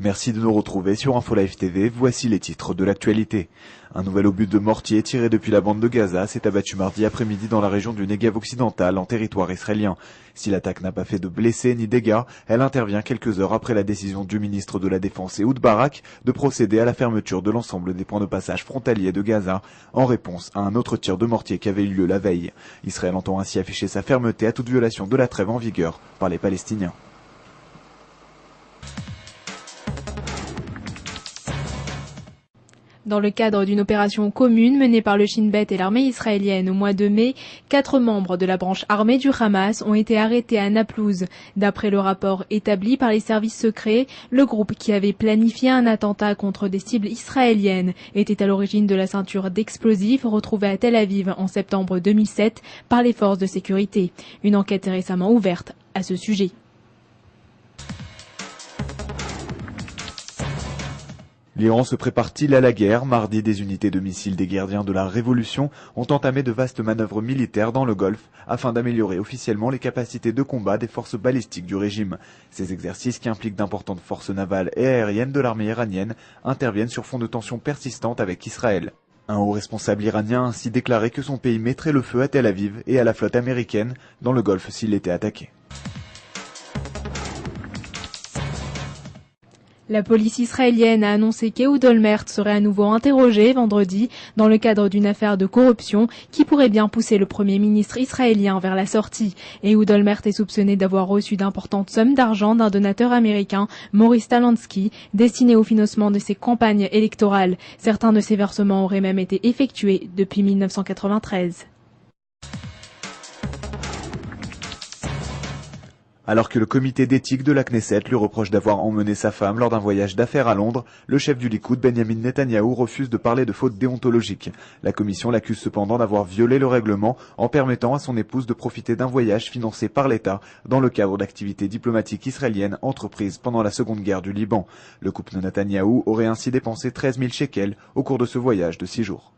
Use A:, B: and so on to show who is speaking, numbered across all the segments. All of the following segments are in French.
A: Merci de nous retrouver sur InfoLive TV, voici les titres de l'actualité. Un nouvel obus de mortier tiré depuis la bande de Gaza s'est abattu mardi après-midi dans la région du Negev occidental en territoire israélien. Si l'attaque n'a pas fait de blessés ni dégâts, elle intervient quelques heures après la décision du ministre de la Défense Ehud Barak de procéder à la fermeture de l'ensemble des points de passage frontaliers de Gaza en réponse à un autre tir de mortier qui avait eu lieu la veille. Israël entend ainsi afficher sa fermeté à toute violation de la trêve en vigueur par les Palestiniens.
B: Dans le cadre d'une opération commune menée par le Shin Bet et l'armée israélienne au mois de mai, 4 membres de la branche armée du Hamas ont été arrêtés à Naplouse. D'après le rapport établi par les services secrets, le groupe qui avait planifié un attentat contre des cibles israéliennes était à l'origine de la ceinture d'explosifs retrouvée à Tel Aviv en septembre 2007 par les forces de sécurité. Une enquête est récemment ouverte à ce sujet.
A: L'Iran se prépare-t-il à la guerre? Mardi, des unités de missiles des gardiens de la Révolution ont entamé de vastes manœuvres militaires dans le Golfe afin d'améliorer officiellement les capacités de combat des forces balistiques du régime. Ces exercices, qui impliquent d'importantes forces navales et aériennes de l'armée iranienne, interviennent sur fond de tensions persistantes avec Israël. Un haut responsable iranien a ainsi déclaré que son pays mettrait le feu à Tel Aviv et à la flotte américaine dans le Golfe s'il était attaqué.
B: La police israélienne a annoncé qu'Ehud Olmert serait à nouveau interrogé vendredi dans le cadre d'une affaire de corruption qui pourrait bien pousser le Premier ministre israélien vers la sortie. Ehud Olmert est soupçonné d'avoir reçu d'importantes sommes d'argent d'un donateur américain, Maurice Talansky, destiné au financement de ses campagnes électorales. Certains de ces versements auraient même été effectués depuis 1993.
A: Alors que le comité d'éthique de la Knesset lui reproche d'avoir emmené sa femme lors d'un voyage d'affaires à Londres, le chef du Likoud, Benjamin Netanyahou, refuse de parler de faute déontologique. La commission l'accuse cependant d'avoir violé le règlement en permettant à son épouse de profiter d'un voyage financé par l'État dans le cadre d'activités diplomatiques israéliennes entreprises pendant la seconde guerre du Liban. Le couple de Netanyahou aurait ainsi dépensé 13 000 shekels au cours de ce voyage de 6 jours.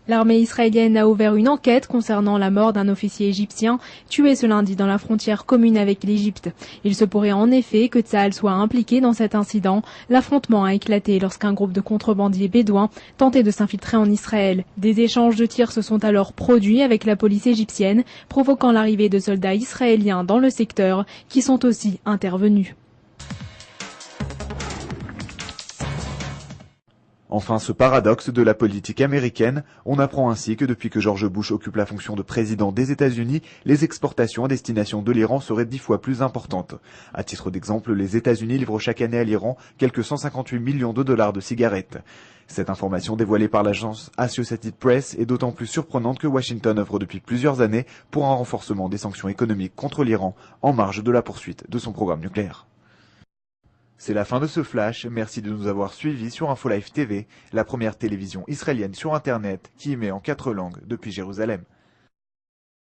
B: L'armée israélienne a ouvert une enquête concernant la mort d'un officier égyptien tué ce lundi dans la frontière commune avec l'Égypte. Il se pourrait en effet que Tsahal soit impliqué dans cet incident. L'affrontement a éclaté lorsqu'un groupe de contrebandiers bédouins tentait de s'infiltrer en Israël. Des échanges de tirs se sont alors produits avec la police égyptienne, provoquant l'arrivée de soldats israéliens dans le secteur qui sont aussi intervenus.
A: Enfin, ce paradoxe de la politique américaine, on apprend ainsi que depuis que George Bush occupe la fonction de président des États-Unis, les exportations à destination de l'Iran seraient 10 fois plus importantes. À titre d'exemple, les États-Unis livrent chaque année à l'Iran quelques 158 millions de dollars de cigarettes. Cette information dévoilée par l'agence Associated Press est d'autant plus surprenante que Washington œuvre depuis plusieurs années pour un renforcement des sanctions économiques contre l'Iran en marge de la poursuite de son programme nucléaire. C'est la fin de ce flash, merci de nous avoir suivis sur InfoLive TV, la première télévision israélienne sur Internet qui émet en 4 langues depuis Jérusalem.